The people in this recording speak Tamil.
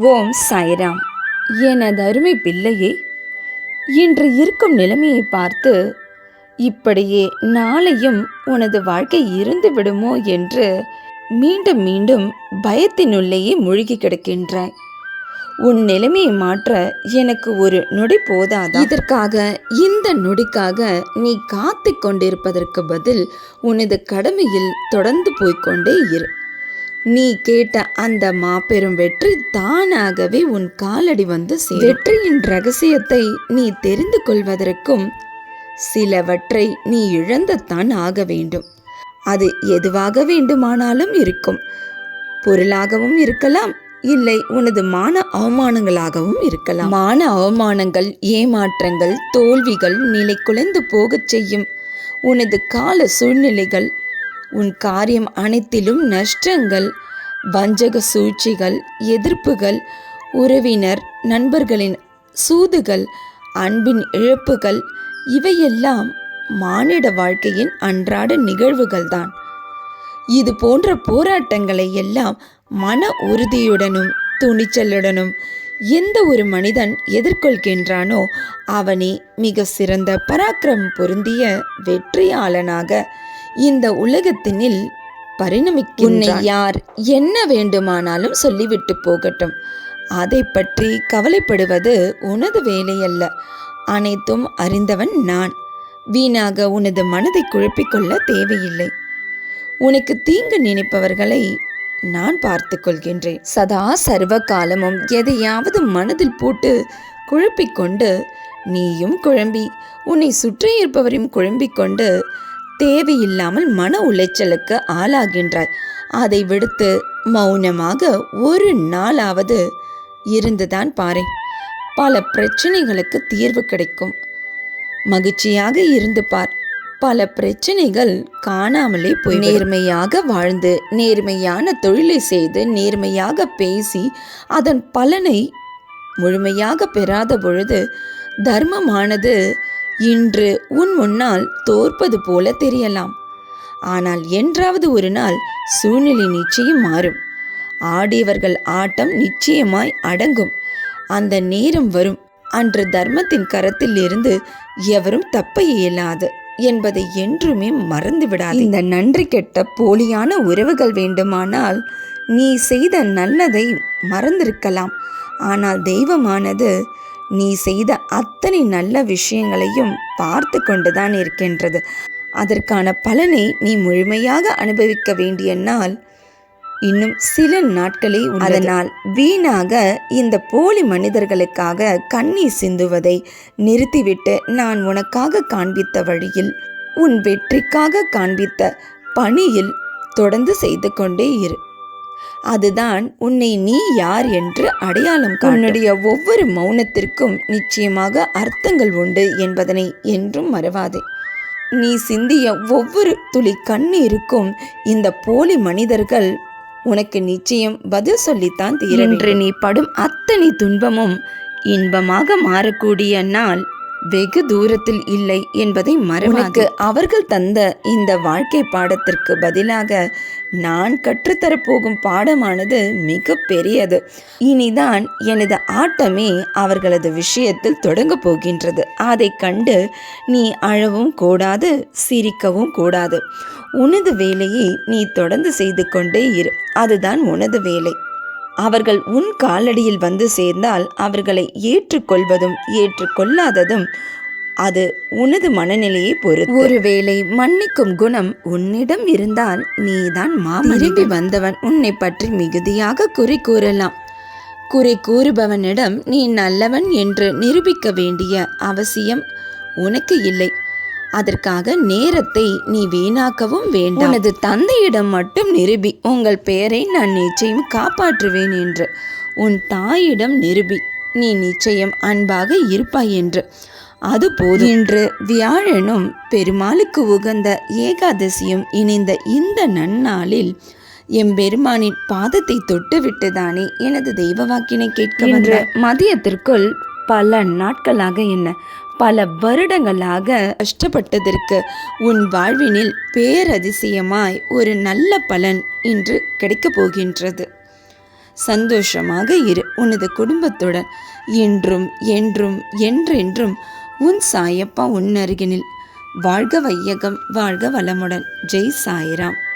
ஓம் சாய்ராம். எனது அருமை பிள்ளையே, இன்று இருக்கும் நிலைமையை பார்த்து இப்படியே நாளையும் உனது வாழ்க்கை இருந்து விடுமோ என்று மீண்டும் மீண்டும் பயத்தினுள்ளேயே மூழ்கி கிடக்கின்றாய். உன் நிலைமையை மாற்ற எனக்கு ஒரு நொடி போதாதா? இதற்காக இந்த நொடிக்காக நீ காத்து கொண்டிருப்பதற்கு பதில் உனது கடமையில் தொடர்ந்து போய்கொண்டே இரு. நீ கேட்ட அந்த மாபெரும் வெற்றி தானாகவே உன் காலடி வந்து வெற்றியின் ரகசியத்தை நீ தெரிந்து கொள்வதற்கும் சிலவற்றை நீ இழந்துத்தான் ஆக வேண்டும். அது எதுவாக வேண்டுமானாலும் இருக்கும். பொருளாகவும் இருக்கலாம், இல்லை உனது மான அவமானங்களாகவும் இருக்கலாம். மான அவமானங்கள், ஏமாற்றங்கள், தோல்விகள், நிலை குலைந்து போகச் செய்யும் உனது கால சூழ்நிலைகள், உன் காரியம் அனைத்திலும் நஷ்டங்கள், வஞ்சக சூழ்ச்சிகள், எதிர்ப்புகள், உறவினர் நண்பர்களின் சூதுகள், அன்பின் இழப்புகள், இவையெல்லாம் மானிட வாழ்க்கையின் அன்றாட நிகழ்வுகள்தான். இது போன்ற போராட்டங்களை எல்லாம் மன உறுதியுடனும் துணிச்சலுடனும் எந்த ஒரு மனிதன் எதிர்கொள்கின்றானோ அவனே மிக சிறந்த பராக்கிரமம் பொருந்திய வெற்றியாளனாக இந்த உலகத்தினில் பரிணமிக்கின்றான். யார் என்ன வேண்டுமானாலும் சொல்லிவிட்டு போகட்டும், அதை பற்றி கவலைப்படுவது உனது வேலையல்ல. அனைத்தும் அறிந்தவன் நான். வீணாக உனது மனதை குழப்பிக்கொள்ள தேவையில்லை. உனக்கு தீங்கு நினைப்பவர்களை நான் பார்த்து கொள்கின்றேன். சதா சர்வ காலமும் எதையாவது மனதில் போட்டு குழப்பிக்கொண்டு நீயும் குழம்பி உன்னை சுற்றியிருப்பவரையும் குழம்பிக்கொண்டு தேவையில்லாமல் மன உளைச்சலுக்கு ஆளாகின்றாய். அதை விடுத்து மௌனமாக ஒரு நாளாவது இருந்துதான் பாரு. பல பிரச்சனைகளுக்கு தீர்வு கிடைக்கும். மகிழ்ச்சியாக இருந்து பார். பல பிரச்சனைகள் காணாமலே போய். நேர்மையாக வாழ்ந்து, நேர்மையான தொழிலை செய்து, நேர்மையாக பேசி அதன் பலனை முழுமையாக பெறாத பொழுது தர்மமானது இன்று உன் முன்னால் தோற்பது போல தெரியலாம். ஆனால் என்றாவது ஒரு நாள் சூழ்நிலை நிச்சயம் மாறும். ஆடியவர்கள் ஆட்டம் நிச்சயமாய் அடங்கும். அந்த நேரம் வரும். அன்று தர்மத்தின் கரத்தில் இருந்து எவரும் தப்ப இயலாது என்பதை என்றுமே மறந்துவிடாது. இந்த நன்றி கெட்ட போலியான உறவுகள் வேண்டுமானால் நீ செய்த நல்லதை மறந்திருக்கலாம். ஆனால் தெய்வமானது நீ செய்த அத்தனை நல்ல விஷயங்களையும் பார்த்து கொண்டுதான் இருக்கின்றது. அதற்கான பலனை நீ முழுமையாக அனுபவிக்க வேண்டிய நாள் இன்னும் சில நாட்களே. அதனால் வீணாக இந்த போலி மனிதர்களுக்காக கண்ணீர் சிந்துவதை நிறுத்திவிட்டு நான் உனக்காக காண்பித்த வழியில், உன் வெற்றிக்காக காண்பித்த பணியில் தொடர்ந்து செய்து கொண்டே இரு. அதுதான் உன்னை நீ யார் என்று அடையாளம் காட்டும். உன்னுடைய ஒவ்வொரு மௌனத்திற்கும் நிச்சயமாக அர்த்தங்கள் உண்டு என்பதனை என்றும் மறவாதே. நீ சிந்திய ஒவ்வொரு துளி கண்ணீருக்கும் இந்த போலி மனிதர்கள் உனக்கு நிச்சயம் பதில் சொல்லித்தான் தீர. என்று நீ படும் அத்தனை துன்பமும் இன்பமாக மாறக்கூடிய நாள் வெகு தூரத்தில் இல்லை என்பதை மறவாதே. அவர்கள் தந்த இந்த வாழ்க்கை பாடத்திற்கு பதிலாக நான் கற்றுத்தரப்போகும் பாடமானது மிக பெரியது. இனிதான் எனது ஆட்டமே அவர்களது விஷயத்தில் தொடங்க போகின்றது. அதை கண்டு நீ அழவும் கூடாது, சிரிக்கவும் கூடாது. உனது வேலையை நீ தொடர்ந்து செய்து கொண்டே இரு. அதுதான் உனது வேலை. அவர்கள் உன் காலடியில் வந்து சேர்ந்தால் அவர்களை ஏற்றுக்கொள்வதும் ஏற்றுக்கொள்ளாததும் அது உனது மனநிலையை பொறுத்து. ஒருவேளை மன்னிக்கும் குணம் உன்னிடம் இருந்தால் நீதான் திரும்பி வந்தவன். உன்னை பற்றி மிகுதியாக குறை கூறலாம். குறை கூறுபவனிடம் நீ நல்லவன் என்று நிரூபிக்க வேண்டிய அவசியம் உனக்கு இல்லை. அதற்காக நேரத்தை நீ வீணாக்கவும் வேண்டாம். உனது தந்தையிடம் மட்டும் நிரூபி, உங்கள் பெயரை நான் நிச்சயம் காப்பாற்றுவேன் என்று. உன் தாயிடம் நிரூபி, நீ நிச்சயம் அன்பாக இருப்பாய் என்று. அதுபோது இன்று வியாழனும் பெருமாளுக்கு உகந்த ஏகாதசியும் இணைந்த இந்த நன்னாளில் எம்பெருமானின் பாதத்தை தொட்டுவிட்டுதானே எனது தெய்வ வாக்கினை கேட்க மதியத்திற்குள் பல நாட்களாக என்ன பல வருடங்களாக கஷ்டப்பட்டதற்கு உன் வாழ்வினில் பேரதிசயமாய் ஒரு நல்ல பலன் இன்று கிடைக்கப் போகின்றது. சந்தோஷமாக இரு. உனது குடும்பத்துடன் இன்றும் என்றும் என்றென்றும் உன் சாயப்பா உன் அருகினில். வாழ்க வையகம், வாழ்க வளமுடன். ஜெய் சாய்ராம்.